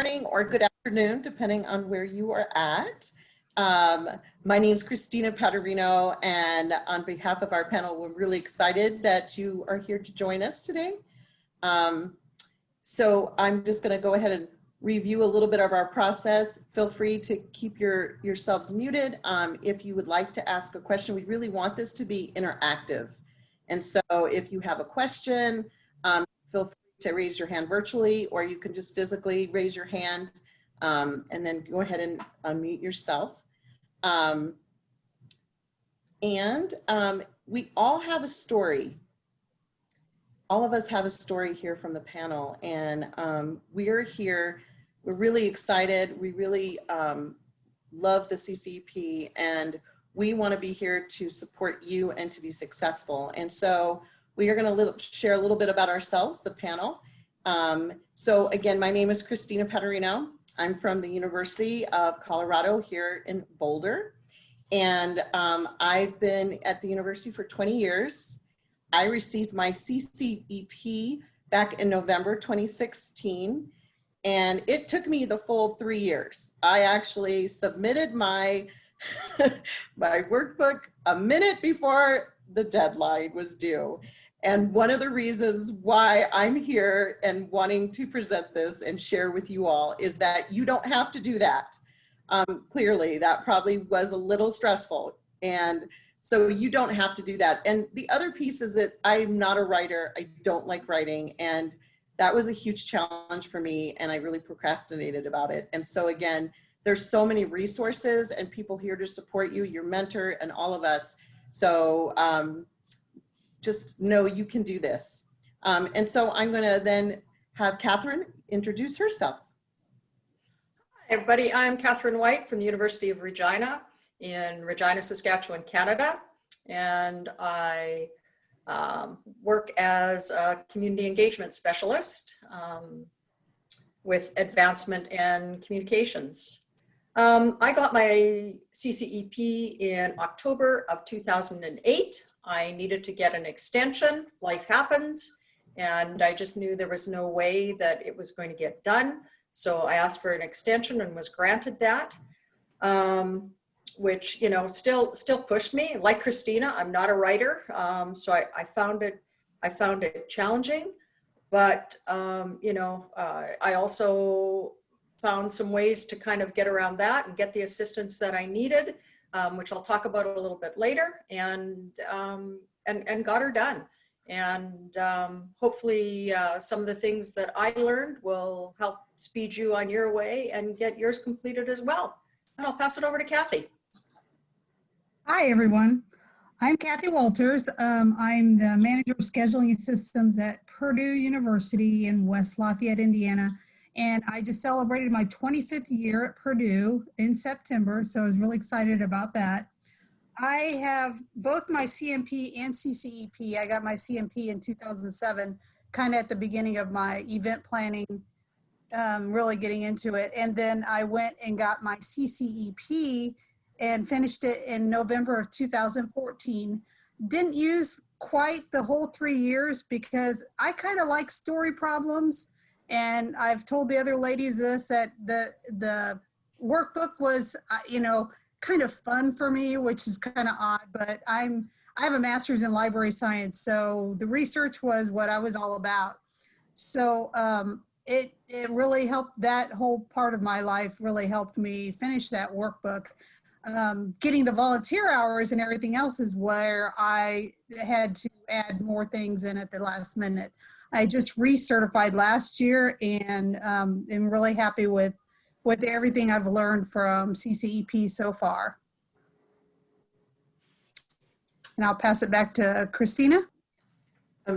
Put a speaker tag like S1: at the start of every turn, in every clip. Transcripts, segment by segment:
S1: morning or good afternoon, depending on where you are at. My name is Christina Paterino, and on behalf of our panel, we're really excited that you are here to join us today. So I'm just going to go ahead and review a little bit of our process. Feel free to keep yourselves muted. If you would like to ask a question, we really want this to be interactive. And so if you have a question, feel free to raise your hand virtually, or you can just physically raise your hand and then go ahead and unmute yourself. We all have a story. All of us have a story here from the panel, and we're here. We're really excited. We really love the CCEP, and we want to be here to support you and to be successful. And so we are going to share a little bit about ourselves, the panel. So again, my name is Christina Paterino. I'm from the University of Colorado here in Boulder. And I've been at the university for 20 years. I received my CCEP back in November 2016. And it took me the full 3 years. I actually submitted my, my workbook a minute before the deadline was due. And one of the reasons why I'm here and wanting to present this and share with you all is that you don't have to do that. Clearly, that probably was a little stressful. And so you don't have to do that. And the other piece is that I'm not a writer. I don't like writing. And that was a huge challenge for me. And I really procrastinated about it. And so again, there's so many resources and people here to support you, your mentor and all of us. So just know you can do this. And so I'm going to then have Catherine introduce herself.
S2: Hi, everybody. I'm Catherine White from the University of Regina in Regina, Saskatchewan, Canada. And I work as a community engagement specialist with advancement and communications. I got my CCEP in October of 2008. I needed to get an extension. Life happens. And I just knew there was no way that it was going to get done. So I asked for an extension and was granted that, which, you know, still pushed me. Like Christina, I'm not a writer. So I found it challenging, but, you know, I also found some ways to kind of get around that and get the assistance that I needed, which I'll talk about a little bit later, and got her done. And hopefully some of the things that I learned will help speed you on your way and get yours completed as well. And I'll pass it over to Kathy.
S3: Hi, everyone. I'm Kathy Walters. I'm the manager of scheduling and systems at Purdue University in West Lafayette, Indiana. And I just celebrated my 25th year at Purdue in September, so I was really excited about that. I have both my CMP and CCEP. I got my CMP in 2007, kind of at the beginning of my event planning, really getting into it. And then I went and got my CCEP and finished it in November of 2014. Didn't use quite the whole 3 years because I kind of like story problems. And I've told the other ladies this, that the workbook was, you know, kind of fun for me, which is kind of odd, but I have a master's in library science. So the research was what I was all about. So it really helped, that whole part of my life really helped me finish that workbook. Getting the volunteer hours and everything else is where I had to add more things in at the last minute. I just recertified last year and am really happy with everything I've learned from CCEP so far. And I'll pass it back to Christina.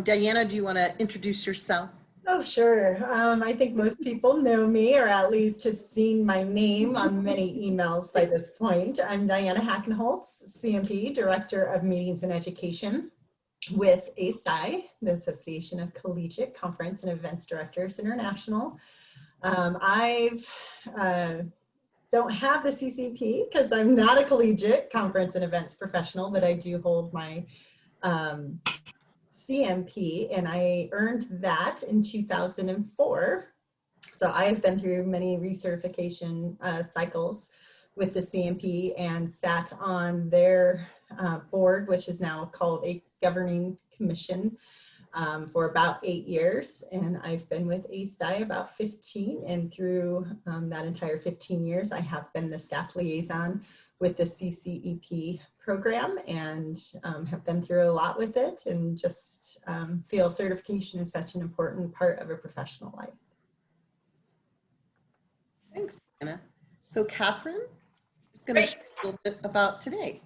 S1: Diana, do you want to introduce yourself?
S4: Oh, sure. I think most people know me, or at least have seen my name on many emails by this point. I'm Diana Hackenholtz, CMP, Director of Meetings and Education with ASTI, the Association of Collegiate Conference and Events Directors International. I've don't have the CCP because I'm not a collegiate conference and events professional, but I do hold my CMP, and I earned that in 2004. So I have been through many recertification cycles with the CMP and sat on their board, which is now called a governing commission, for about 8 years. And I've been with ASTI about 15. And through that entire 15 years, I have been the staff liaison with the CCEP program and have been through a lot with it, and just feel certification is such an important part of a professional life.
S1: Thanks, Anna. So Catherine is going to
S2: Great.
S1: share a little bit about today.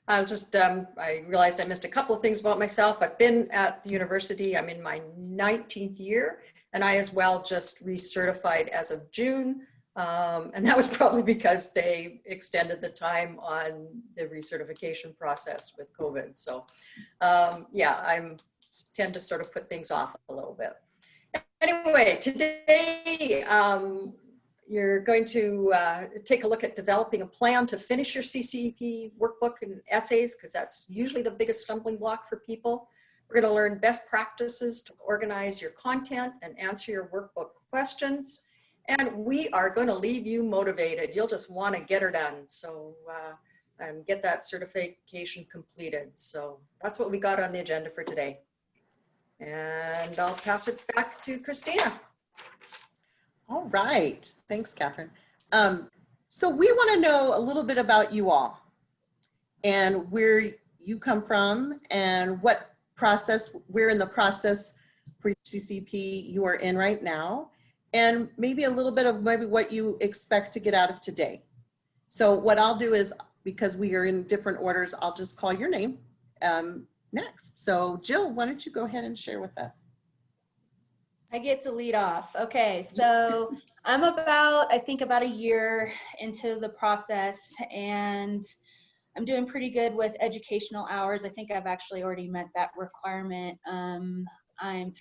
S2: I realized I missed a couple of things about myself. I've been at the university, I'm in my 19th year, and I as well just recertified as of June. And that was probably because they extended the time on the recertification process with COVID. So yeah, I tend to sort of put things off a little bit. Anyway, today, you're going to take a look at developing a plan to finish your CCEP workbook and essays, because that's usually the biggest stumbling block for people. We're going to learn best practices to organize your content and answer your workbook questions. And we are going to leave you motivated. You'll just want to get her done. So, and get that certification completed. So that's what we got on the agenda for today. And I'll pass it back to Christina.
S1: All right. Thanks, Catherine. So we want to know a little bit about you all and where you come from and what process, where in the process for CCP you are in right now, and maybe a little bit of maybe what you expect to get out of today. So what I'll do is, because we are in different orders, I'll just call your name next. So Jill, why don't you go ahead and share with us?
S5: I get to lead off. Okay, so I'm I think about a year into the process, and I'm doing pretty good with educational hours. I think I've actually already met that requirement. I'm I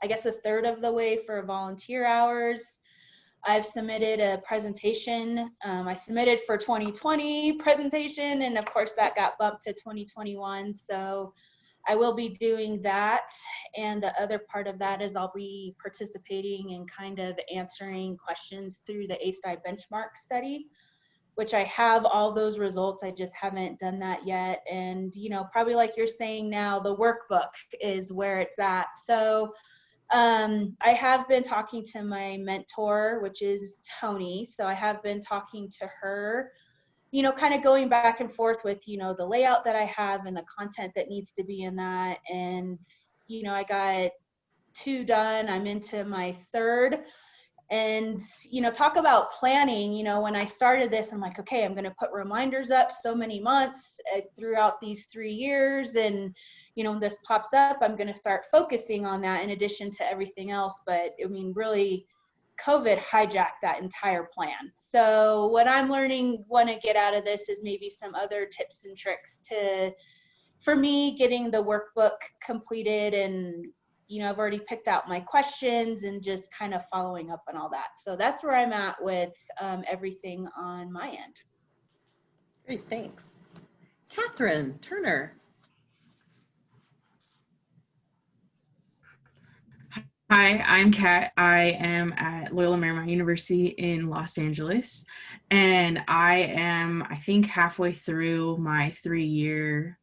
S5: guess a third of the way for volunteer hours. I've submitted a presentation. I submitted for 2020 presentation, and of course that got bumped to 2021. So I will be doing that. And the other part of that is I'll be participating and kind of answering questions through the ASTI benchmark study, which I have all those results. I just haven't done that yet. And, you know, probably like you're saying now, the workbook is where it's at. So I have been talking to my mentor, which is Tony. So I have been talking to her, you know, kind of going back and forth with, you know, the layout that I have and the content that needs to be in that. And, you know, I got 2 done. I'm into my 3rd. And, you know, talk about planning, you know, when I started this, I'm like, okay, I'm going to put reminders up so many months throughout these 3 years. And, you know, when this pops up, I'm going to start focusing on that in addition to everything else. But I mean, really, COVID hijacked that entire plan. So what I'm want to get out of this is maybe some other tips and tricks for me getting the workbook completed. And, you know, I've already picked out my questions and just kind of following up on all that. So that's where I'm at with everything on my end.
S1: Great, thanks. Catherine Turner.
S6: Hi, I'm Kat. I am at Loyola Marymount University in Los Angeles, and I am, I think, halfway through my 3-year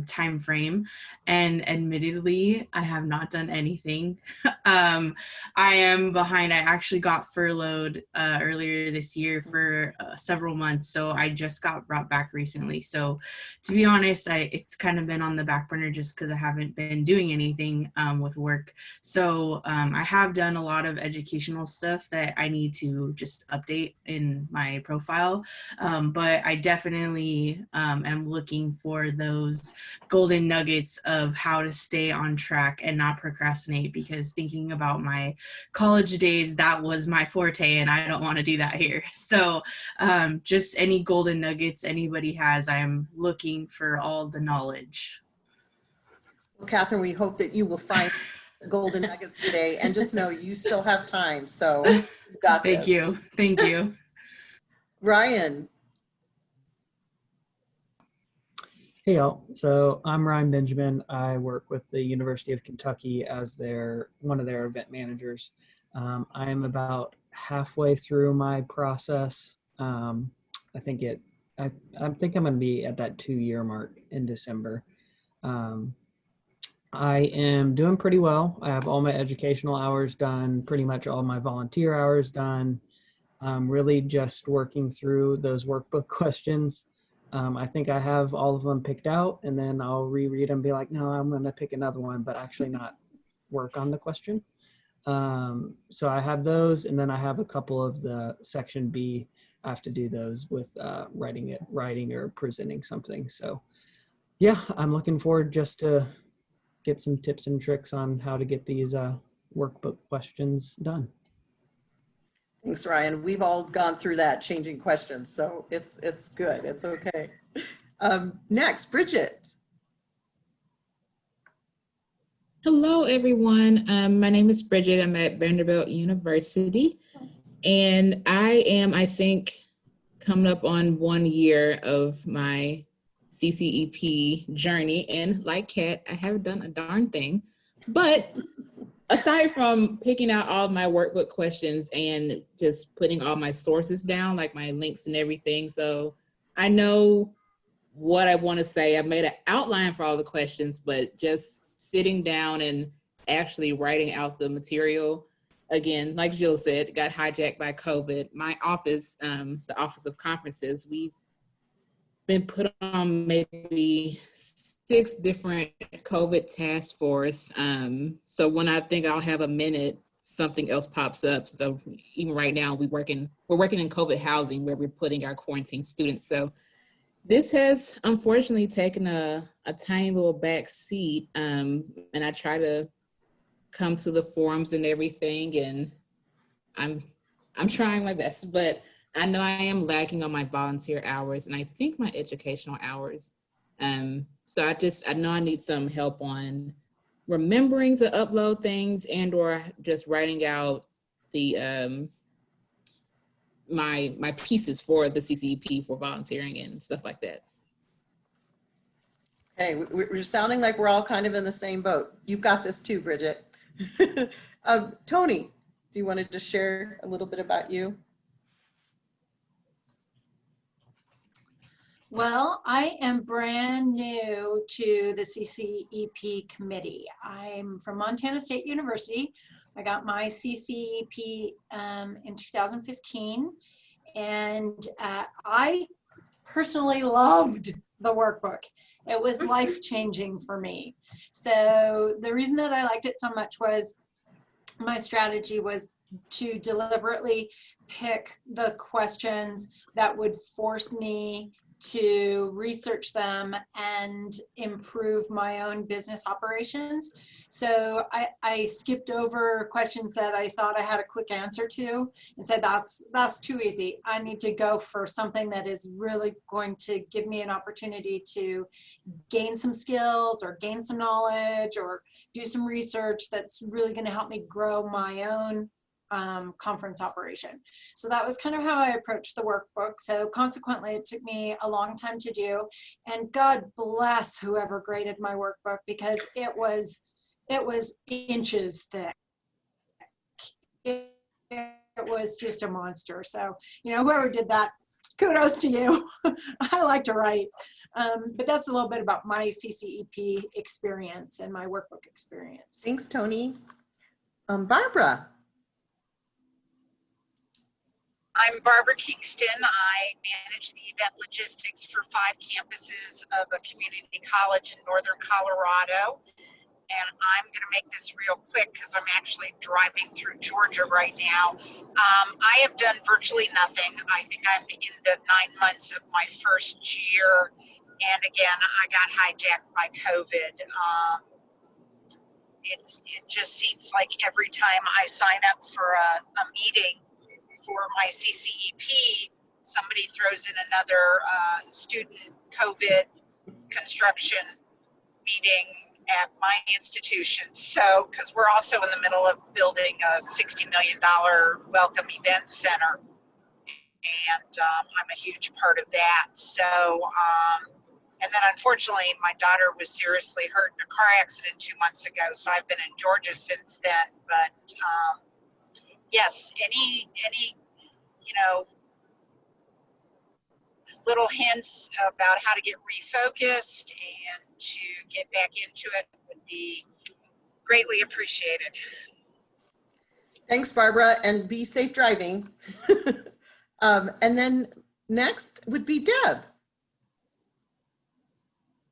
S6: time frame, and admittedly, I have not done anything. I am behind. I actually got furloughed earlier this year for several months, so I just got brought back recently. So to be honest, it's kind of been on the back burner just because I haven't been doing anything with work. So I have done a lot of educational stuff that I need to just update in my profile, but I definitely am looking for those golden nuggets of how to stay on track and not procrastinate, because thinking about my college days, that was my forte, and I don't want to do that here. So just any golden nuggets anybody has, I'm looking for all the knowledge.
S1: Well, Catherine, we hope that you will find golden nuggets today, and just know you still have time. So you got this.
S6: Thank you. Thank you.
S1: Ryan.
S7: Hey y'all. So I'm Ryan Benjamin. I work with the University of Kentucky as one of their event managers. I'm about halfway through my process. I think I think I'm going to be at that 2-year mark in December. Um, I am doing pretty well. I have all my educational hours done, pretty much all my volunteer hours done. I'm really just working through those workbook questions. I think I have all of them picked out, and then I'll reread them and be like, no, I'm going to pick another one, but actually not work on the question. So I have those, and then I have a couple of the section B. I have to do those with writing or presenting something. So yeah, I'm looking forward just to get some tips and tricks on how to get these workbook questions done.
S1: Thanks, Ryan. We've all gone through that, changing questions, so it's good. It's okay. Next, Bridget.
S8: Hello, everyone. My name is Bridget. I'm at Vanderbilt University, and I think, coming up on 1 year of my CCEP journey. And like Kat, I haven't done a darn thing. But aside from picking out all of my workbook questions and just putting all my sources down, like my links and everything, so I know what I want to say. I've made an outline for all the questions, but just sitting down and actually writing out the material, again, like Jill said, got hijacked by COVID. My office, the Office of Conferences, we've been put on maybe 6 different COVID task force. So when I think I'll have a minute, something else pops up. So even right now, we're working in COVID housing where we're putting our quarantine students. So this has unfortunately taken a tiny little back seat, and I try to come to the forums and everything, and I'm trying my best, but I know I am lacking on my volunteer hours, and I think my educational hours. So I know I need some help on remembering to upload things and/or just writing out the my pieces for the CCEP for volunteering and stuff like that.
S1: Hey, we're sounding like we're all kind of in the same boat. You've got this too, Bridget. Tony, do you want to just share a little bit about you?
S9: Well, I am brand new to the CCEP committee. I'm from Montana State University. I got my CCEP in 2015, and I personally loved the workbook. It was life-changing for me. So the reason that I liked it so much was my strategy was to deliberately pick the questions that would force me to research them and improve my own business operations. So I skipped over questions that I thought I had a quick answer to and said, that's too easy. I need to go for something that is really going to give me an opportunity to gain some skills or gain some knowledge or do some research that's really going to help me grow my own conference operation. So that was kind of how I approached the workbook. So consequently, it took me a long time to do, and God bless whoever graded my workbook, because it was inches thick. It was just a monster. So, whoever did that, kudos to you. I like to write. But that's a little bit about my CCEP experience and my workbook experience.
S1: Thanks, Tony. Barbara.
S10: I'm Barbara Kingston. I manage the event logistics for 5 campuses of a community college in northern Colorado. And I'm going to make this real quick because I'm actually driving through Georgia right now. I have done virtually nothing. I think I'm into 9 months of my first year. And again, I got hijacked by COVID. It just seems like every time I sign up for a meeting for my CCEP, somebody throws in another student COVID construction meeting at my institution. So, because we're also in the middle of building a $60 million welcome event center, and I'm a huge part of that. So And then unfortunately, my daughter was seriously hurt in a car accident 2 months ago. So I've been in Georgia since then. But yes, any, you know, little hints about how to get refocused and to get back into it would be greatly appreciated.
S1: Thanks, Barbara, and be safe driving. And then next would be Deb.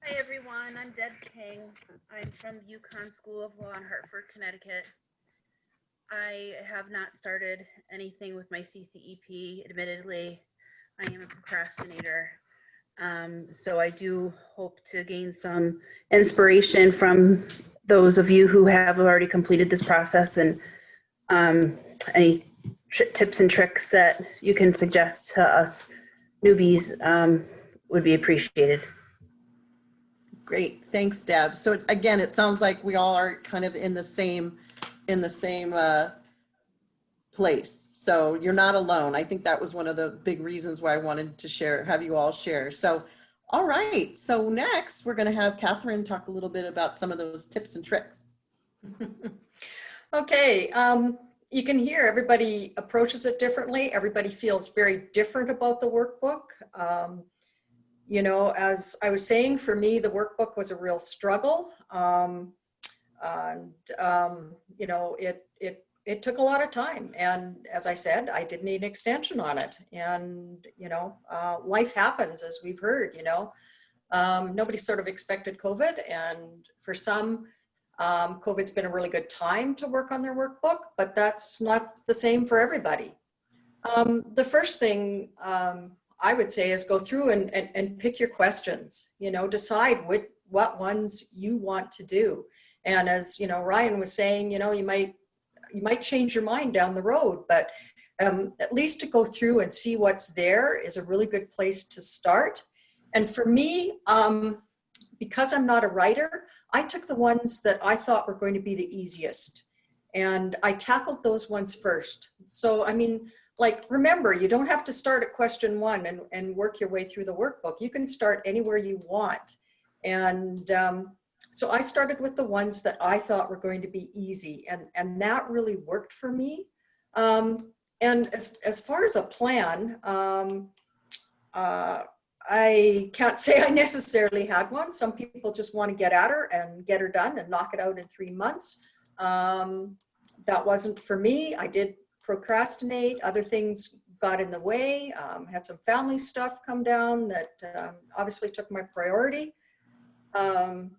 S11: Hi everyone, I'm Deb King. I'm from UConn School of Law in Hartford, Connecticut. I have not started anything with my CCEP, admittedly. I am a procrastinator. So I do hope to gain some inspiration from those of you who have already completed this process, and any tips and tricks that you can suggest to us newbies would be appreciated.
S1: Great, thanks, Deb. So again, it sounds like we all are kind of in the same place. So you're not alone. I think that was one of the big reasons why I wanted to have you all share. So, all right. So next we're going to have Catherine talk a little bit about some of those tips and tricks.
S2: Okay, you can hear everybody approaches it differently. Everybody feels very different about the workbook. You know, as I was saying, for me, the workbook was a real struggle. You know, it took a lot of time. And as I said, I did need an extension on it. And, you know, life happens, as we've heard, you know. Nobody sort of expected COVID. And for some, COVID's been a really good time to work on their workbook, but that's not the same for everybody. The first thing I would say is go through and pick your questions, you know, decide what ones you want to do. And as, you know, Ryan was saying, you know, you might change your mind down the road, but at least to go through and see what's there is a really good place to start. And for me, because I'm not a writer, I took the ones that I thought were going to be the easiest. And I tackled those ones first. So, I mean, like, remember, you don't have to start at question 1 and work your way through the workbook. You can start anywhere you want. And so I started with the ones that I thought were going to be easy, and that really worked for me. And as far as a plan, I can't say I necessarily had one. Some people just want to get at her and get her done and knock it out in 3 months. That wasn't for me. I did procrastinate. Other things got in the way. Had some family stuff come down that obviously took my priority. So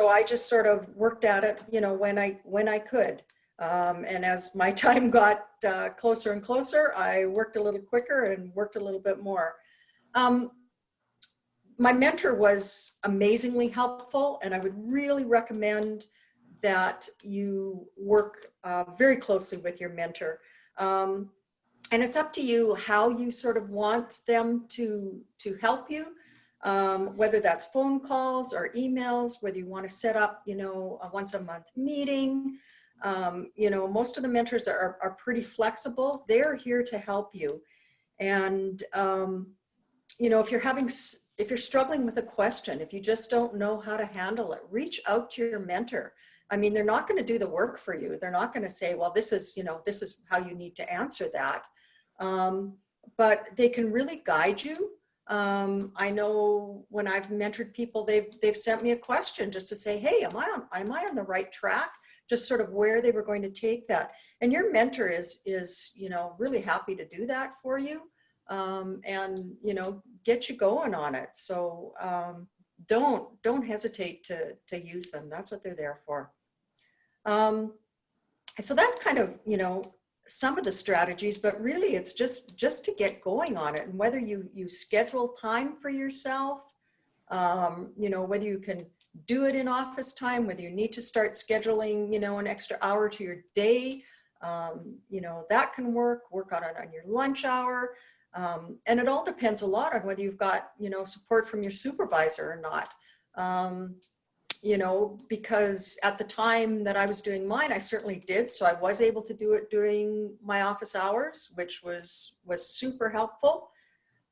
S2: I just sort of worked at it, you know, when I could. And as my time got closer and closer, I worked a little quicker and worked a little bit more. My mentor was amazingly helpful, and I would really recommend that you work very closely with your mentor. And it's up to you how you sort of want them to help you. Whether that's phone calls or emails, whether you want to set up, you know, a once a month meeting. You know, most of the mentors are pretty flexible. They're here to help you. And, you know, if you're struggling with a question, if you just don't know how to handle it, reach out to your mentor. I mean, they're not going to do the work for you. They're not going to say, well, this is, you know, this is how you need to answer that. But they can really guide you. I know when I've mentored people, they've sent me a question just to say, hey, am I on the right track? Just sort of where they were going to take that. And your mentor is, you know, really happy to do that for you, and, you know, get you going on it. So don't hesitate to use them. That's what they're there for. So that's kind of, you know, some of the strategies, but really it's just to get going on it. And whether you schedule time for yourself, you know, whether you can do it in office time, whether you need to start scheduling, you know, an extra hour to your day, you know, that can work on it on your lunch hour. And it all depends a lot on whether you've got, you know, support from your supervisor or not. You know, because at the time that I was doing mine, I certainly did. So I was able to do it during my office hours, which was super helpful.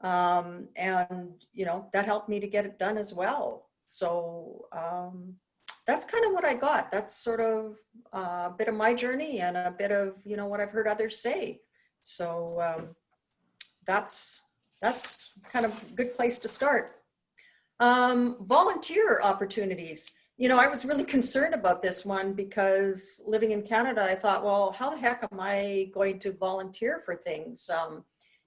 S2: And, you know, that helped me to get it done as well. So that's kind of what I got. That's sort of a bit of my journey and a bit of, you know, what I've heard others say. So that's kind of a good place to start. Volunteer opportunities. You know, I was really concerned about this one because living in Canada, I thought, well, how the heck am I going to volunteer for things?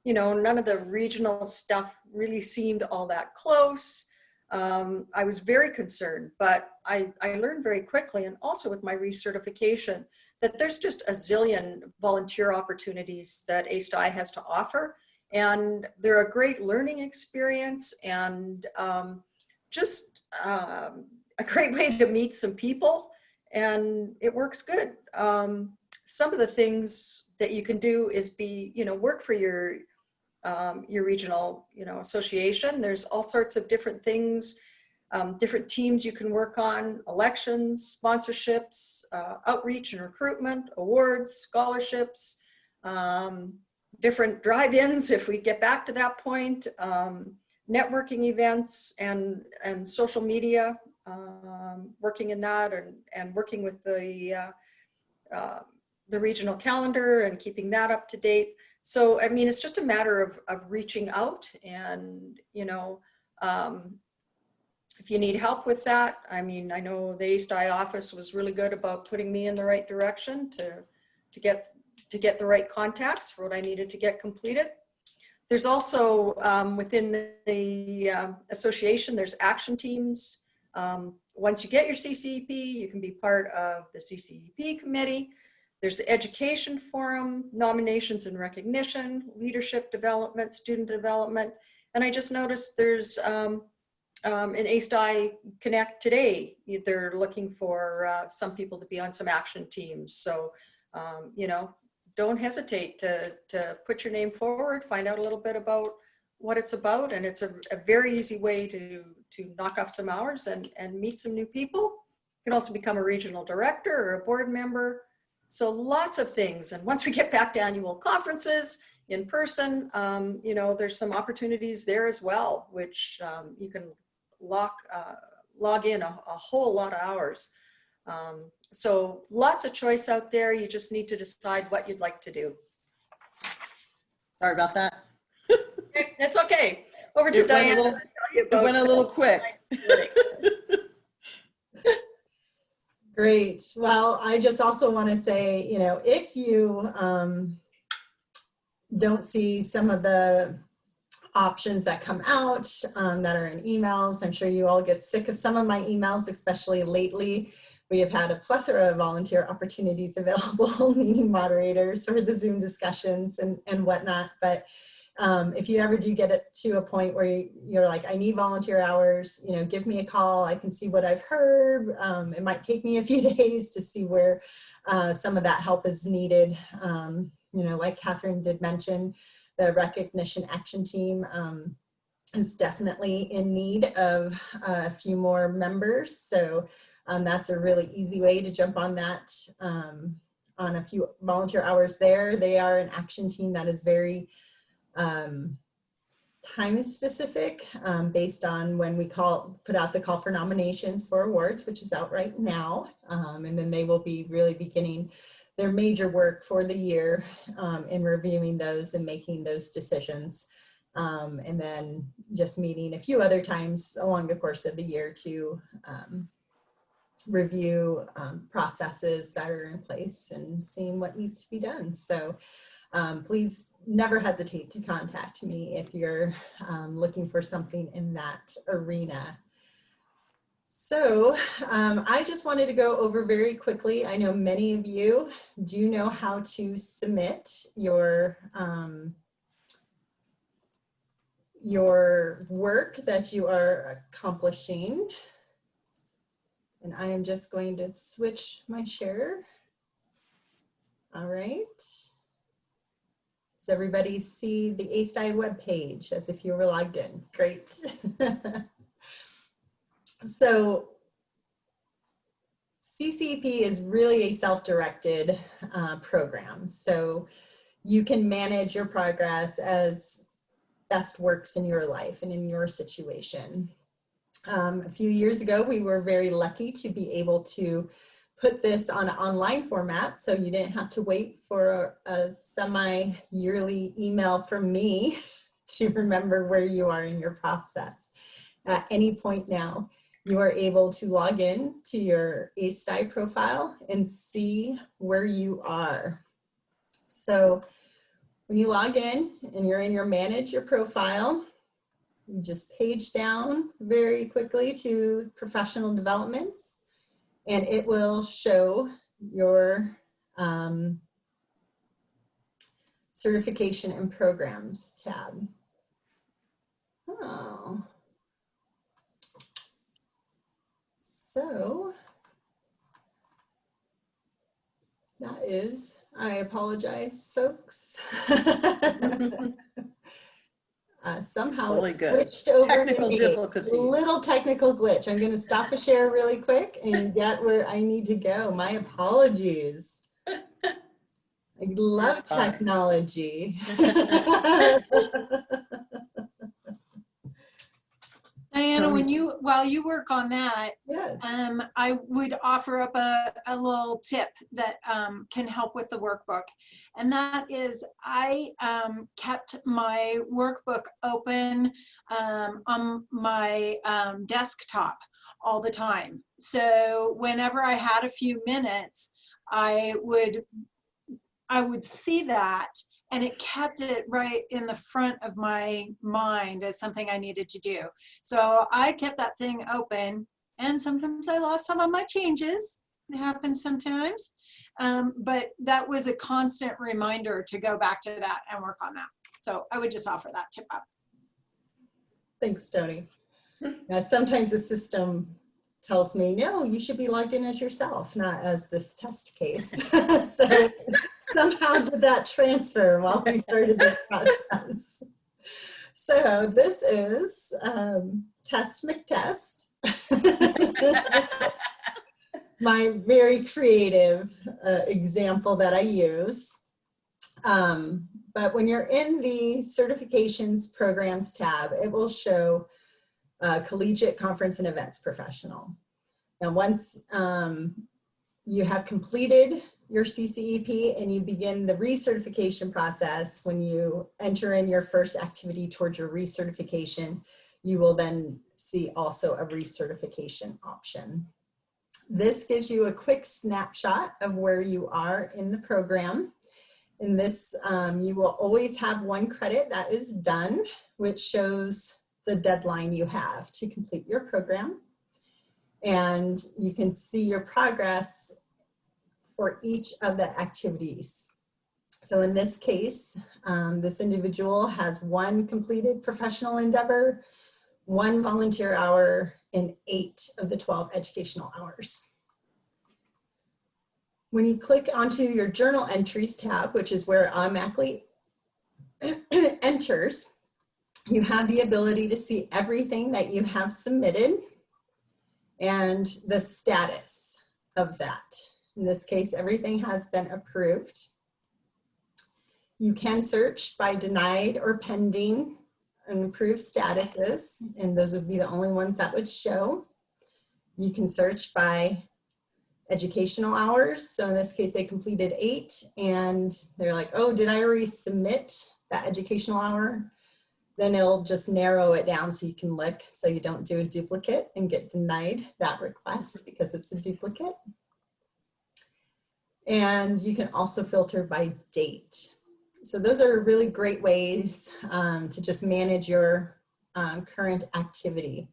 S2: You know, none of the regional stuff really seemed all that close. I was very concerned, but I learned very quickly, and also with my recertification, that there's just a zillion volunteer opportunities that ASTI has to offer. And they're a great learning experience and just a great way to meet some people, and it works good. Some of the things that you can do is work for your regional, association. There's all sorts of different things, different teams you can work on: elections, sponsorships, outreach and recruitment, awards, scholarships, different drive-ins if we get back to that point, networking events and social media, working in that and working with the regional calendar and keeping that up to date. So, I mean, it's just a matter of reaching out and, if you need help with that, I mean, I know the ASTI office was really good about putting me in the right direction to get the right contacts for what I needed to get completed. There's also within the association, there's action teams. Once you get your CCEP, you can be part of the CCEP committee. There's the education forum, nominations and recognition, leadership development, student development. And I just noticed there's in ASTI Connect today, they're looking for some people to be on some action teams. So, don't hesitate to put your name forward, find out a little bit about what it's about. And it's a very easy way to knock off some hours and meet some new people. You can also become a regional director or a board member. So lots of things. And once we get back to annual conferences in person, there's some opportunities there as well, which you can log in a whole lot of hours. So lots of choice out there. You just need to decide what you'd like to do.
S1: Sorry about that.
S2: It's okay. Over to Diana.
S1: It went a little quick.
S4: Great. Well, I just also want to say, if you don't see some of the options that come out that are in emails, I'm sure you all get sick of some of my emails, especially lately. We have had a plethora of volunteer opportunities available, meeting moderators or the Zoom discussions and whatnot. But if you ever do get it to a point where you're like, I need volunteer hours, give me a call. I can see what I've heard. It might take me a few days to see where some of that help is needed. Like Catherine did mention, the Recognition Action Team is definitely in need of a few more members. So that's a really easy way to jump on that, on a few volunteer hours there. They are an action team that is very time specific, based on when we put out the call for nominations for awards, which is out right now. And then they will be really beginning their major work for the year in reviewing those and making those decisions. And then just meeting a few other times along the course of the year to review processes that are in place and seeing what needs to be done. So please never hesitate to contact me if you're looking for something in that arena. So I just wanted to go over very quickly. I know many of you do know how to submit your work that you are accomplishing. And I am just going to switch my share. All right. Does everybody see the ASTI webpage as if you were logged in? Great. So CCEP is really a self-directed program. So you can manage your progress as best works in your life and in your situation. A few years ago, we were very lucky to be able to put this on an online format, so you didn't have to wait for a semi-yearly email from me to remember where you are in your process. At any point now, you are able to log in to your ASTI profile and see where you are. So when you log in and you're in your Manage Your Profile, you just page down very quickly to Professional Developments, and it will show your Certification and Programs tab. Oh. So that is, I apologize, folks. Somehow
S1: Really
S4: it
S1: good.
S4: switched over.
S1: Technical
S4: to me.
S1: difficulty.
S4: Little technical glitch. I'm going to stop a share really quick and get where I need to go. My apologies. I love technology.
S9: Diana, while you work on that,
S4: Yes.
S9: I would offer up a little tip that can help with the workbook. And that is, I kept my workbook open on my desktop all the time. So whenever I had a few minutes, I would see that, and it kept it right in the front of my mind as something I needed to do. So I kept that thing open, and sometimes I lost some of my changes. It happens sometimes. But that was a constant reminder to go back to that and work on that. So I would just offer that tip up.
S4: Thanks, Tony. Sometimes the system tells me, no, you should be logged in as yourself, not as this test case. So somehow did that transfer while we started this process. So this is Test McTest, my very creative example that I use. But when you're in the Certifications Programs tab, it will show Collegiate Conference and Events Professional. Now, once you have completed your CCEP and you begin the recertification process, when you enter in your first activity towards your recertification, you will then see also a recertification option. This gives you a quick snapshot of where you are in the program. In this, you will always have 1 credit that is done, which shows the deadline you have to complete your program. And you can see your progress for each of the activities. So in this case, this individual has 1 completed professional endeavor, 1 volunteer hour, and 8 of the 12 educational hours. When you click onto your journal entries tab, which is where it automatically enters, you have the ability to see everything that you have submitted and the status of that. In this case, everything has been approved. You can search by denied or pending and approved statuses, and those would be the only ones that would show. You can search by educational hours. So in this case, they completed 8 and they're like, oh, did I already submit that educational hour? Then it'll just narrow it down so you can look so you don't do a duplicate and get denied that request because it's a duplicate. And you can also filter by date. So those are really great ways to just manage your current activity.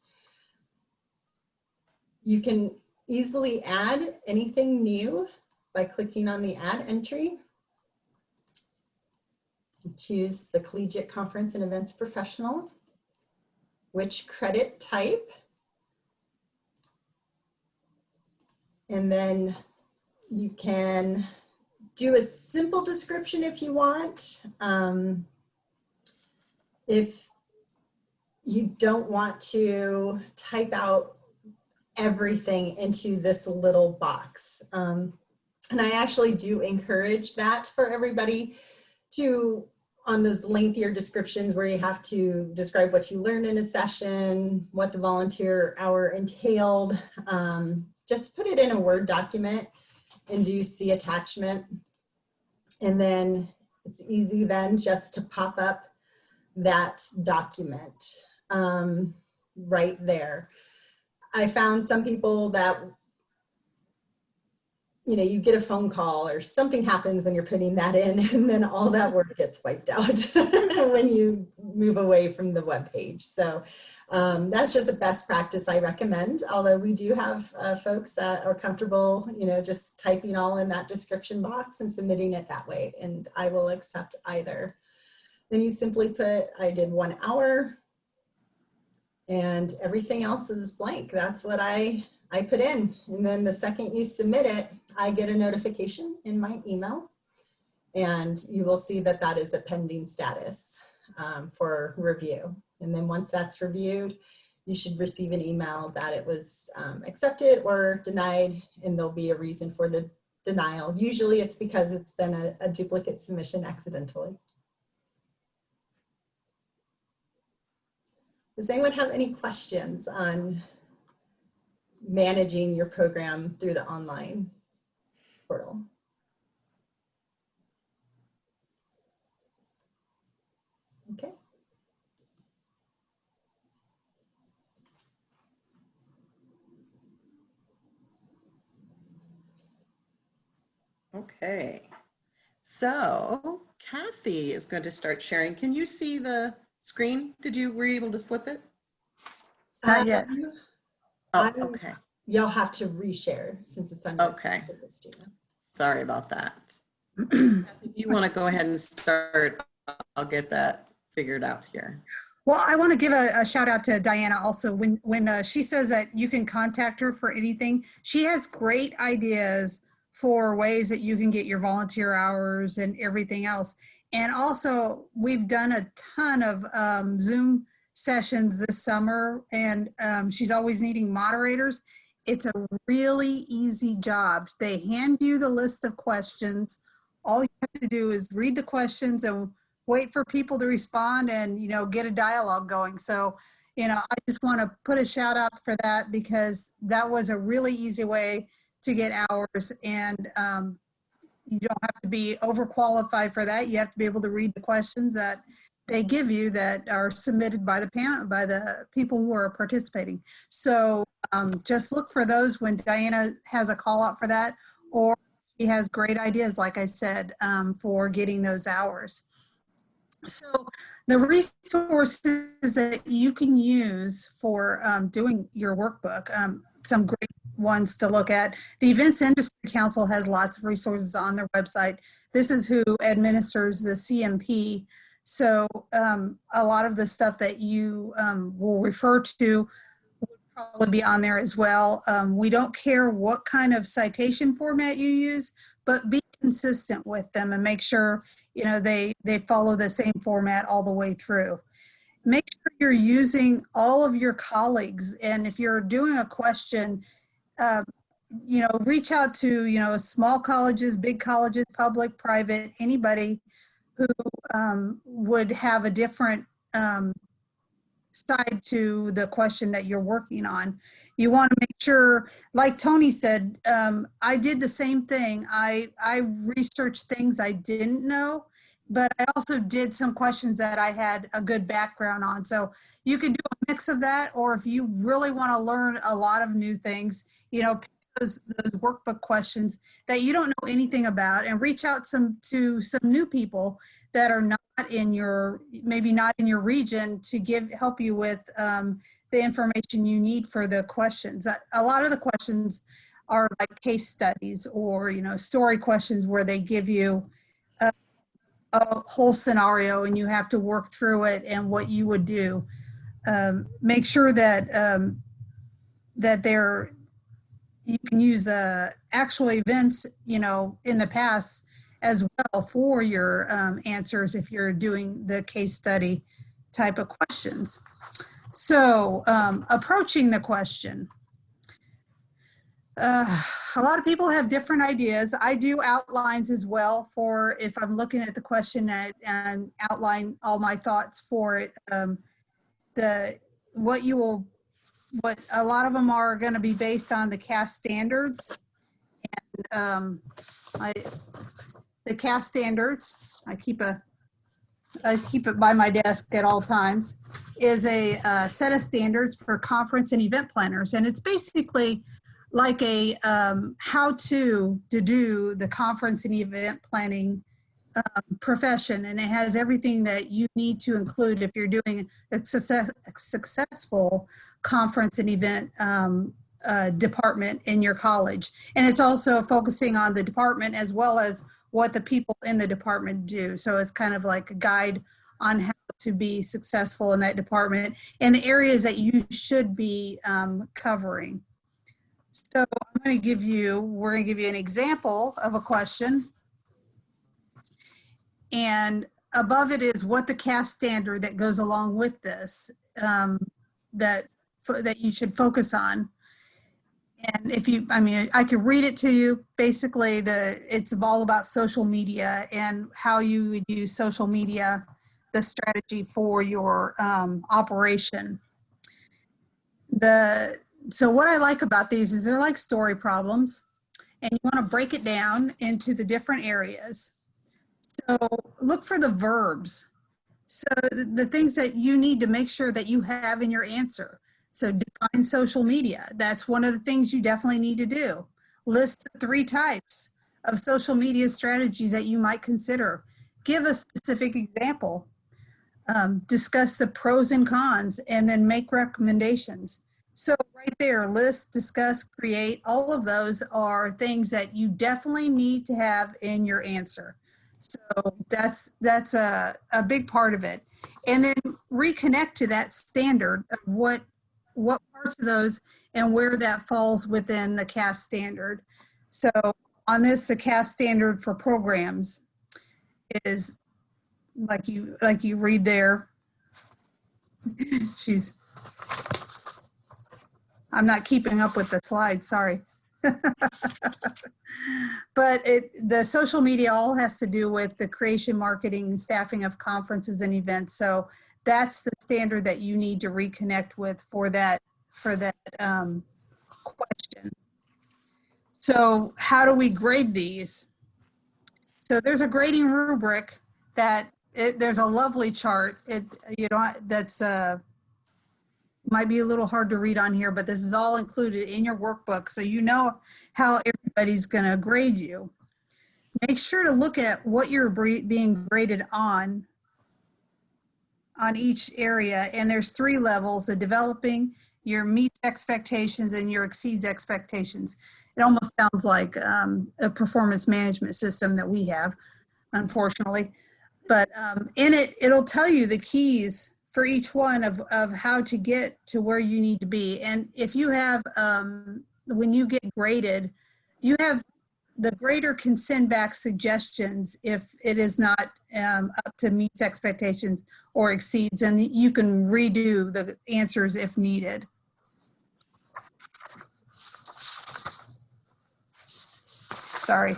S4: You can easily add anything new by clicking on the add entry. You choose the Collegiate Conference and Events Professional, which credit type, and then you can do a simple description if you want. If you don't want to type out everything into this little box. And I actually do encourage that for everybody to on those lengthier descriptions where you have to describe what you learned in a session, what the volunteer hour entailed, just put it in a Word document and do see attachment. And then it's easy then just to pop up that document right there. I found some people that, you know, you get a phone call or something happens when you're putting that in, and then all that work gets wiped out when you move away from the web page. So that's just a best practice I recommend, although we do have folks that are comfortable, you know, just typing all in that description box and submitting it that way, and I will accept either. Then you simply put, I did 1 hour, and everything else is blank. That's what I put in. And then the second you submit it, I get a notification in my email, and you will see that that is a pending status for review. And then once that's reviewed, you should receive an email that it was accepted or denied, and there'll be a reason for the denial. Usually it's because it's been a duplicate submission accidentally. Does anyone have any questions on managing your program through the online portal? Okay.
S1: Okay. So Kathy is going to start sharing. Can you see the screen? Were you able to flip it?
S3: Not yet.
S1: Oh, okay.
S4: You'll have to reshare since it's under.
S1: Okay. Sorry about that. If you want to go ahead and start, I'll get that figured out here.
S3: Well, I want to give a shout out to Diana also. When she says that you can contact her for anything, she has great ideas for ways that you can get your volunteer hours and everything else. And also, we've done a ton of Zoom sessions this summer, and she's always needing moderators. It's a really easy job. They hand you the list of questions. All you have to do is read the questions and wait for people to respond and, you know, get a dialogue going. So, you know, I just want to put a shout out for that, because that was a really easy way to get hours, and you don't have to be overqualified for that. You have to be able to read the questions that they give you that are submitted by the panel, by the people who are participating. So just look for those when Diana has a call out for that, or she has great ideas, like I said, for getting those hours. So the resources that you can use for doing your workbook, some great ones to look at. The Events Industry Council has lots of resources on their website. This is who administers the CMP. So a lot of the stuff that you will refer to would probably be on there as well. We don't care what kind of citation format you use, but be consistent with them and make sure, you know, they follow the same format all the way through. Make sure you're using all of your colleagues, and if you're doing a question, you know, reach out to, you know, small colleges, big colleges, public, private, anybody who would have a different side to the question that you're working on. You want to make sure, like Tony said, I did the same thing. I researched things I didn't know, but I also did some questions that I had a good background on. So you could do a mix of that, or if you really want to learn a lot of new things, you know, pick those workbook questions that you don't know anything about, and reach out to some new people that are not in your, maybe not in your region, to help you with the information you need for the questions. A lot of the questions are like case studies, or, you know, story questions where they give you a whole scenario and you have to work through it and what you would do. Make sure that you can use actual events, you know, in the past as well for your answers if you're doing the case study type of questions. So approaching the question. A lot of people have different ideas. I do outlines as well for if I'm looking at the question and outline all my thoughts for it. What a lot of them are going to be based on the CAS standards. And the CAS standards, I keep it by my desk at all times, is a set of standards for conference and event planners. And it's basically like a how-to do the conference and event planning profession. And it has everything that you need to include if you're doing a successful conference and event department in your college. And it's also focusing on the department as well as what the people in the department do. So it's kind of like a guide on how to be successful in that department and the areas that you should be covering. So we're going to give you an example of a question. And above it is what the CAS standard that goes along with this that you should focus on. And I could read it to you. Basically, it's all about social media and how you would use social media, the strategy for your operation. So what I like about these is they're like story problems, and you want to break it down into the different areas. So look for the verbs. So the things that you need to make sure that you have in your answer. So define social media. That's one of the things you definitely need to do. List the 3 types of social media strategies that you might consider. Give a specific example. Discuss the pros and cons, and then make recommendations. So right there, list, discuss, create, all of those are things that you definitely need to have in your answer. So that's a big part of it. And then reconnect to that standard of what parts of those and where that falls within the CAS standard. So on this, the CAS standard for programs is like you read there. I'm not keeping up with the slides, sorry. But the social media all has to do with the creation, marketing, and staffing of conferences and events. So that's the standard that you need to reconnect with for that question. So how do we grade these? So there's a grading rubric that there's a lovely chart. That's might be a little hard to read on here, but this is all included in your workbook, so you know how everybody's going to grade you. Make sure to look at what you're being graded on each area, and there's 3 levels: the developing, your meets expectations, and your exceeds expectations. It almost sounds like a performance management system that we have, unfortunately. But in it, it'll tell you the keys for each one of how to get to where you need to be. And if you have, when you get graded, the grader can send back suggestions if it is not up to meets expectations or exceeds, and you can redo the answers if needed. Sorry.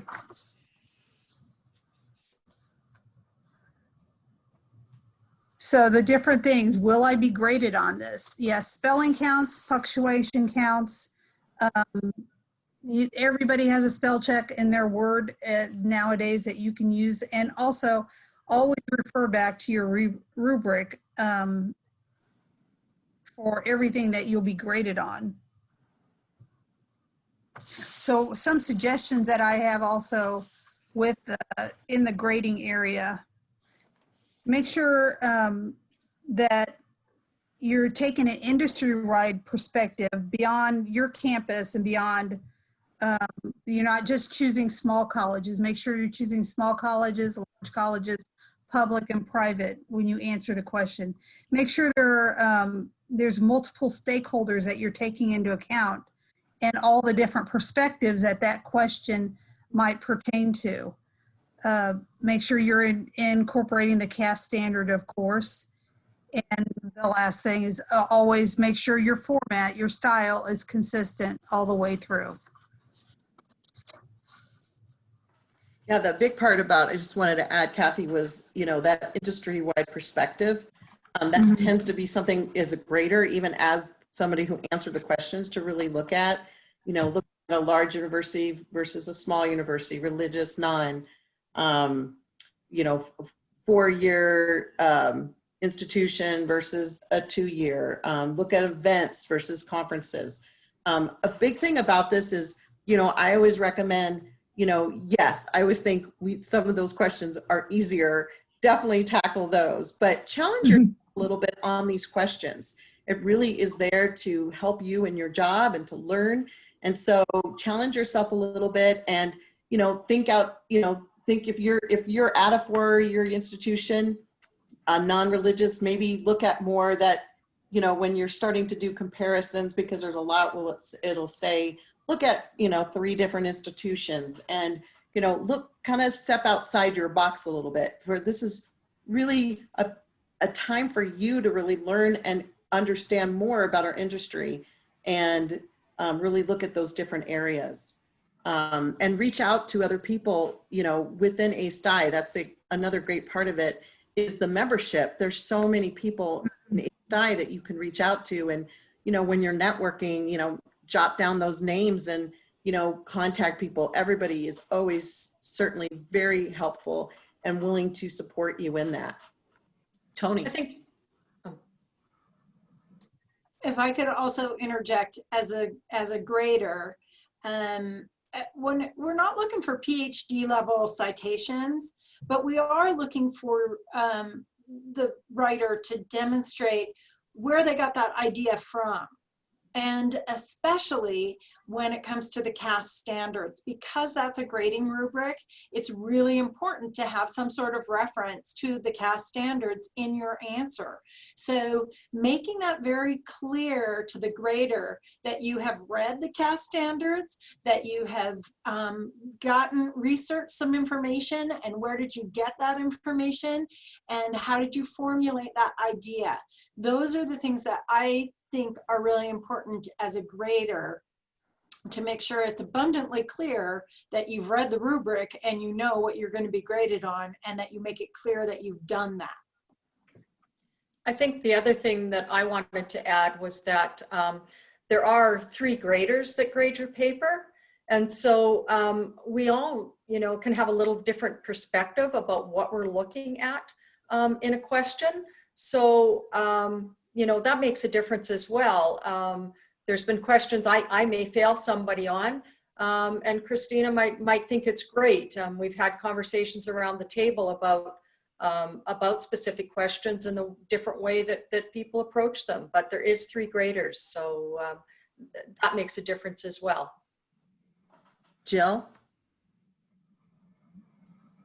S3: So the different things, will I be graded on this? Yes, spelling counts, punctuation counts. Everybody has a spell check in their Word nowadays that you can use. And also always refer back to your rubric for everything that you'll be graded on. So some suggestions that I have also with in the grading area. Make sure that you're taking an industry-wide perspective beyond your campus and beyond, you're not just choosing small colleges. Make sure you're choosing small colleges, large colleges, public and private when you answer the question. Make sure there's multiple stakeholders that you're taking into account and all the different perspectives that question might pertain to. Make sure you're incorporating the CAS standard, of course. And the last thing is always make sure your format, your style is consistent all the way through.
S1: Yeah, the big part about, I just wanted to add, Kathy, was, you know, that industry-wide perspective. That
S3: Mhm.
S1: tends to be something as a grader, even as somebody who answered the questions, to really look at, you know, look at a large university versus a small university, religious, non, you know, 4-year institution versus a 2-year, look at events versus conferences. A big thing about this is, you know, I always recommend, you know, yes, I always think some of those questions are easier. Definitely tackle those, but challenge yourself a little bit on these questions. It really is there to help you in your job and to learn. And so challenge yourself a little bit and, you know, think out, you know, think if you're at a 4-year institution, non-religious, maybe look at more that, you know, when you're starting to do comparisons, because there's a lot, well, it'll say, look at, you know, 3 different institutions and, you know, look, kind of step outside your box a little bit. For this is really a time for you to really learn and understand more about our industry and really look at those different areas. And reach out to other people, you know, within ASTI. That's another great part of it is the membership. There's so many people in ASTI that you can reach out to. And, you know, when you're networking, you know, jot down those names and, you know, contact people. Everybody is always certainly very helpful and willing to support you in that. Tony.
S2: I think,
S9: If I could also interject as a grader, when we're not looking for PhD level citations, but we are looking for the writer to demonstrate where they got that idea from. And especially when it comes to the CAS standards, because that's a grading rubric, it's really important to have some sort of reference to the CAS standards in your answer. So making that very clear to the grader that you have read the CAS standards, that you have researched some information, and where did you get that information, and how did you formulate that idea? Those are the things that I think are really important as a grader, to make sure it's abundantly clear that you've read the rubric and you know what you're going to be graded on, and that you make it clear that you've done that.
S2: I think the other thing that I wanted to add was that there are 3 graders that grade your paper. And so we all, you know, can have a little different perspective about what we're looking at in a question. So, you know, that makes a difference as well. There's been questions I may fail somebody on, and Christina might think it's great. We've had conversations around the table about specific questions and the different way that people approach them. But there is 3 graders, so that makes a difference as well.
S1: Jill?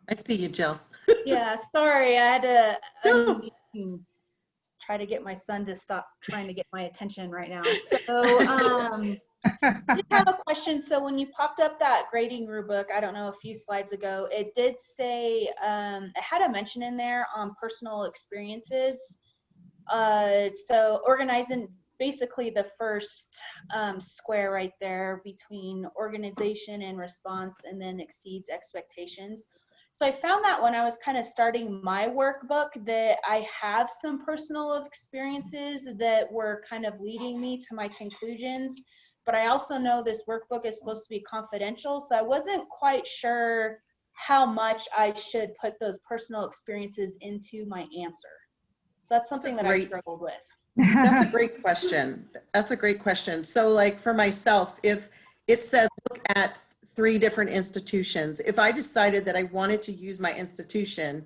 S1: I see you, Jill.
S5: Yeah, sorry, I had to try to get my son to stop trying to get my attention right now. So I did have a question. So when you popped up that grading rubric, I don't know, a few slides ago, it did say, it had a mention in there on personal experiences. So organizing, basically the first square right there between organization and response, and then exceeds expectations. So I found that when I was kind of starting my workbook, that I have some personal experiences that were kind of leading me to my conclusions. But I also know this workbook is supposed to be confidential, so I wasn't quite sure how much I should put those personal experiences into my answer. So that's something that I struggled with.
S1: That's a great question. That's a great question. So like for myself, if it said, look at 3 different institutions, if I decided that I wanted to use my institution,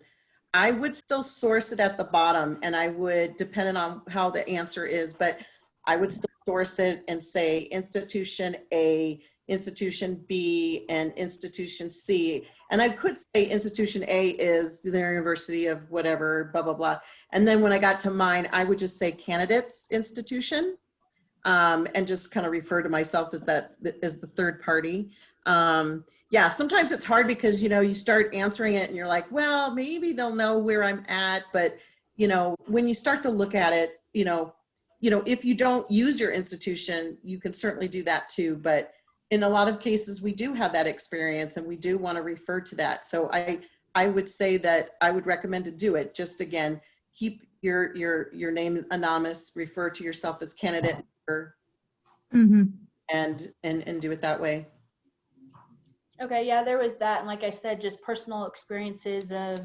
S1: I would still source it at the bottom, and I would, depending on how the answer is, but I would still source it and say institution A, institution B, and institution C. And I could say institution A is the University of whatever, blah, blah, blah. And then when I got to mine, I would just say candidates institution, and just kind of refer to myself as the third party. Yeah, sometimes it's hard because, you know, you start answering it and you're like, well, maybe they'll know where I'm at. But, you know, when you start to look at it, you know, if you don't use your institution, you can certainly do that too. But in a lot of cases, we do have that experience and we do want to refer to that. So I would say that I would recommend to do it. Just again, keep your name anonymous, refer to yourself as candidate
S3: Mhm.
S1: and do it that way.
S5: Okay, yeah, there was that. And like I said, just personal experiences of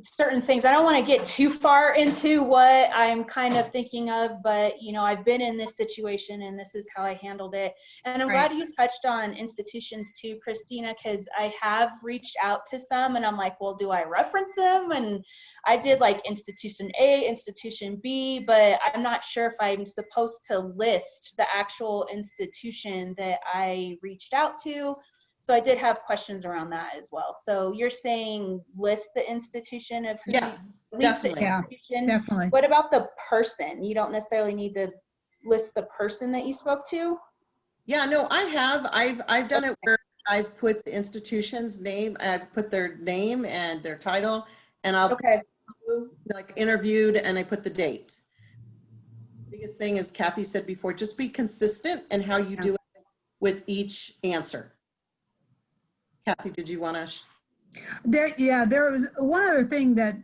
S5: certain things. I don't want to get too far into what I'm kind of thinking of, but you know, I've been in this situation and this is how I handled it. And I'm
S3: Right.
S5: glad you touched on institutions too, Christina, because I have reached out to some and I'm like, well, do I reference them? And I did like institution A, institution B, but I'm not sure if I'm supposed to list the actual institution that I reached out to. So I did have questions around that as well. So you're saying list the institution of who
S1: Yeah,
S5: at least the
S1: definitely.
S3: Yeah,
S5: institution.
S3: definitely.
S5: What about the person? You don't necessarily need to list the person that you spoke to.
S1: Yeah, no, I've done it where I've put the institution's name, I've put their name and their title, and I'll
S5: Okay.
S1: like interviewed and I put the date. Biggest thing is Kathy said before, just be consistent in how you do it with each answer. Kathy, did you want to?
S3: There was one other thing that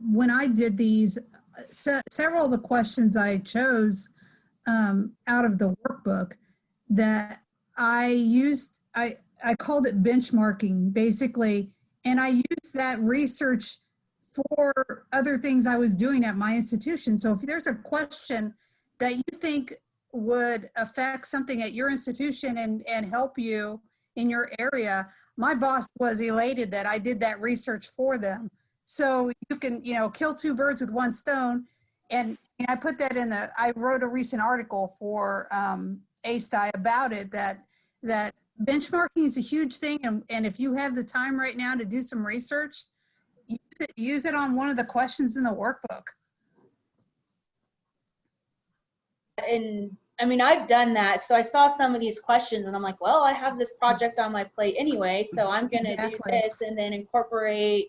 S3: when I did these, several of the questions I chose out of the workbook that I used, I called it benchmarking basically, and I used that research for other things I was doing at my institution. So if there's a question that you think would affect something at your institution and help you in your area, my boss was elated that I did that research for them. So you can, you know, kill two birds with one stone. And I put that in I wrote a recent article for ASTI about it, that benchmarking is a huge thing. And if you have the time right now to do some research, use it on one of the questions in the workbook.
S5: And I mean, I've done that. So I saw some of these questions and I'm like, well, I have this project on my plate anyway, so I'm going to do this and then incorporate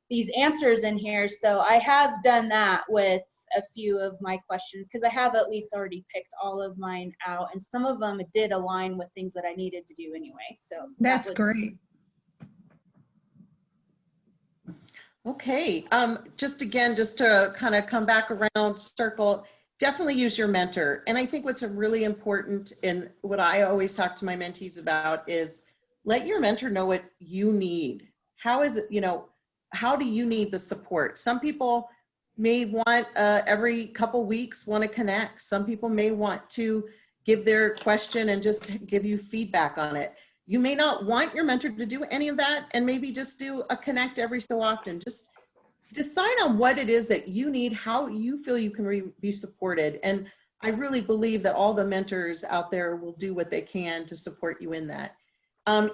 S5: these answers in here. So I have done that with a few of my questions because I have at least already picked all of mine out, and some of them did align with things that I needed to do anyway. So
S3: That's great.
S1: Okay, just to kind of come back around, circle, definitely use your mentor. And I think what's really important, and what I always talk to my mentees about, is let your mentor know what you need. How is it, you know, how do you need the support? Some people may want every couple weeks want to connect. Some people may want to give their question and just give you feedback on it. You may not want your mentor to do any of that, and maybe just do a connect every so often. Just decide on what it is that you need, how you feel you can be supported. And I really believe that all the mentors out there will do what they can to support you in that.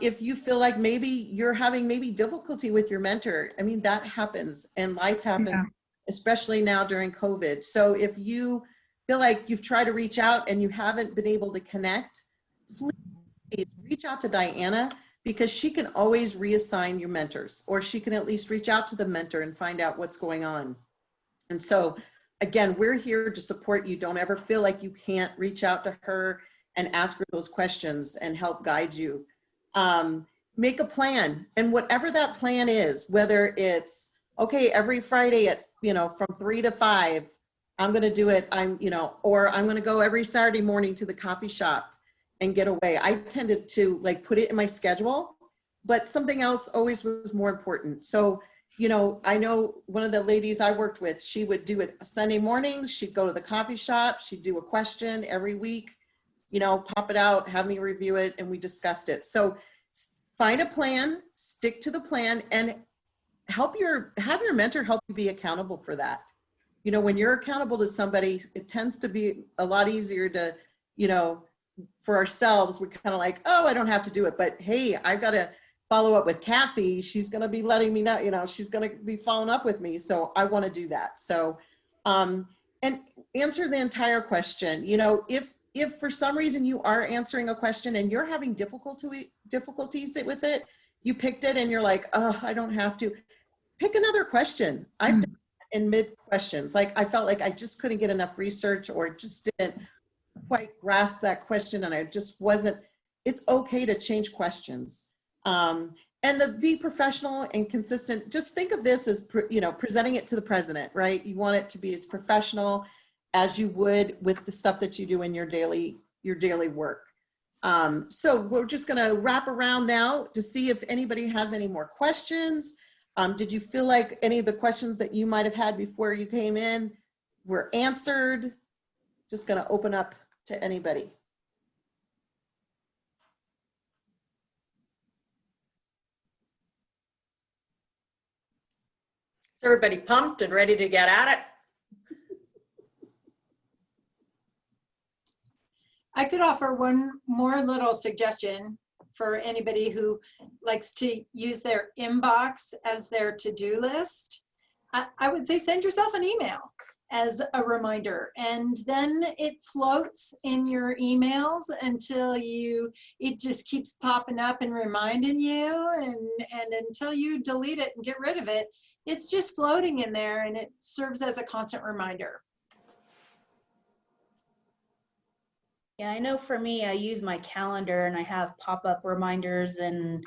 S1: If you feel like maybe you're having difficulty with your mentor, I mean, that happens and life happens, especially now during COVID. So if you feel like you've tried to reach out and you haven't been able to connect, please reach out to Diana, because she can always reassign your mentors, or she can at least reach out to the mentor and find out what's going on. And so again, we're here to support you. Don't ever feel like you can't reach out to her and ask her those questions and help guide you. Make a plan, and whatever that plan is, whether it's, okay, every Friday at, you know, from 3 to 5, I'm going to do it. Or I'm going to go every Saturday morning to the coffee shop and get away. I tended to like put it in my schedule, but something else always was more important. So, you know, I know one of the ladies I worked with, she would do it Sunday mornings. She'd go to the coffee shop. She'd do a question every week, you know, pop it out, have me review it, and we discussed it. So find a plan, stick to the plan, and have your mentor help you be accountable for that. You know, when you're accountable to somebody, it tends to be a lot easier to, you know, for ourselves, we're kind of like, oh, I don't have to do it. But hey, I've got to follow up with Kathy. She's going to be letting me know, you know, she's going to be following up with me. So I want to do that. So, and answer the entire question. You know, if for some reason you are answering a question and you're having difficulties with it, you picked it and you're like, oh, I don't have to. Pick another question. I've done in mid questions. Like I felt like I just couldn't get enough research or just didn't quite grasp that question and I just wasn't, it's okay to change questions. And to be professional and consistent, just think of this as, presenting it to the president, right? You want it to be as professional as you would with the stuff that you do in your daily work. So we're just gonna wrap around now to see if anybody has any more questions. Did you feel like any of the questions that you might have had before you came in were answered? Just gonna open up to anybody.
S2: Is everybody pumped and ready to get at it?
S9: I could offer one more little suggestion for anybody who likes to use their inbox as their to-do list. I would say send yourself an email as a reminder, and then it floats in your emails until it just keeps popping up and reminding you, and until you delete it and get rid of it, it's just floating in there and it serves as a constant reminder.
S5: Yeah, I know for me, I use my calendar and I have pop-up reminders and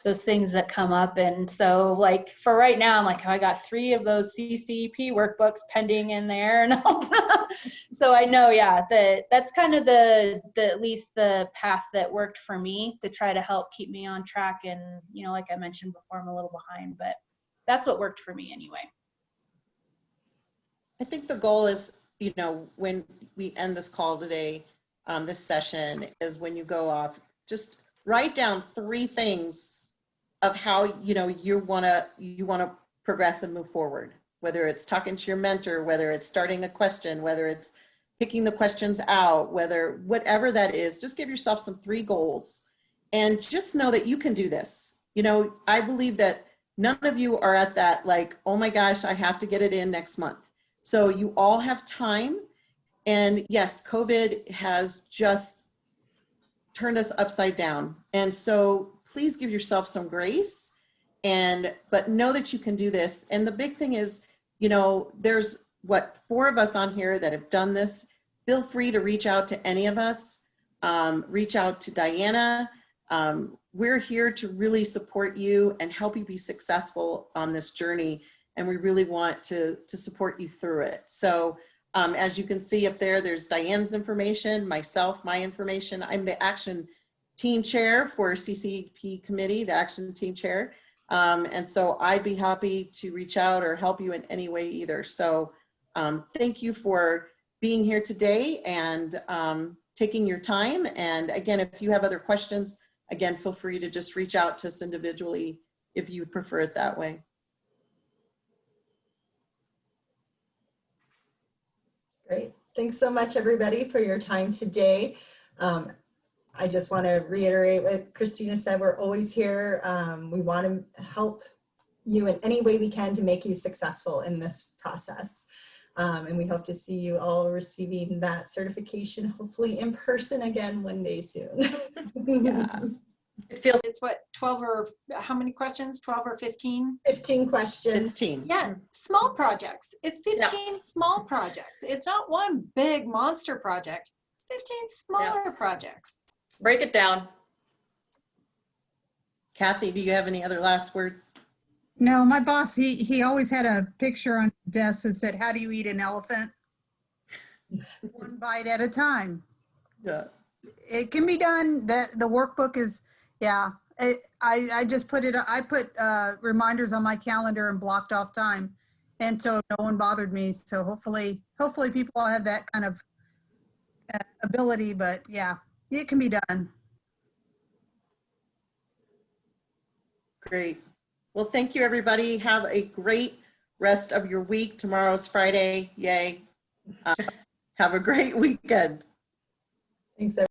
S5: those things that come up. And so like for right now, I'm like, oh, I got 3 of those CCEP workbooks pending in there. And so I know, yeah, that's kind of at least the path that worked for me to try to help keep me on track. And, like I mentioned before, I'm a little behind, but that's what worked for me anyway.
S1: I think the goal is, when we end this call today, this session, is when you go off, just write down 3 things of how, you want to progress and move forward, whether it's talking to your mentor, whether it's starting a question, whether it's picking the questions out, whatever that is, just give yourself some 3 goals and just know that you can do this. I believe that none of you are at that, like, oh my gosh, I have to get it in next month. So you all have time. And yes, COVID has just turned us upside down. And so please give yourself some grace, but know that you can do this. And the big thing is, there's 4 of us on here that have done this. Feel free to reach out to any of us. Reach out to Diana. We're here to really support you and help you be successful on this journey. And we really want to support you through it. So as you can see up there, there's Diane's information, myself, my information. I'm the action team chair for CCEP committee, the action team chair. And so I'd be happy to reach out or help you in any way either. So thank you for being here today and taking your time. And again, if you have other questions, again, feel free to just reach out to us individually if you prefer it that way.
S4: Great. Thanks so much, everybody, for your time today. I just want to reiterate what Christina said. We're always here. We want to help you in any way we can to make you successful in this process. And we hope to see you all receiving that certification, hopefully in person again one day soon.
S1: Yeah.
S2: It feels
S9: It's what, 12 or how many questions? 12 or 15?
S4: 15 questions.
S1: 15.
S9: Yeah, small projects. It's 15 small projects. It's not one big monster project. It's 15 smaller projects.
S2: break it down.
S1: Kathy, do you have any other last words?
S3: No, my boss, he always had a picture on his desk that said, how do you eat an elephant? 1 bite at a time.
S1: Yeah.
S3: It can be done. The workbook is, yeah. I just put reminders on my calendar and blocked off time. And so no one bothered me. So hopefully people will have that kind of ability, but yeah, it can be done.
S1: Great. Well, thank you, everybody. Have a great rest of your week. Tomorrow's Friday. Yay. Have a great weekend.
S4: Thanks,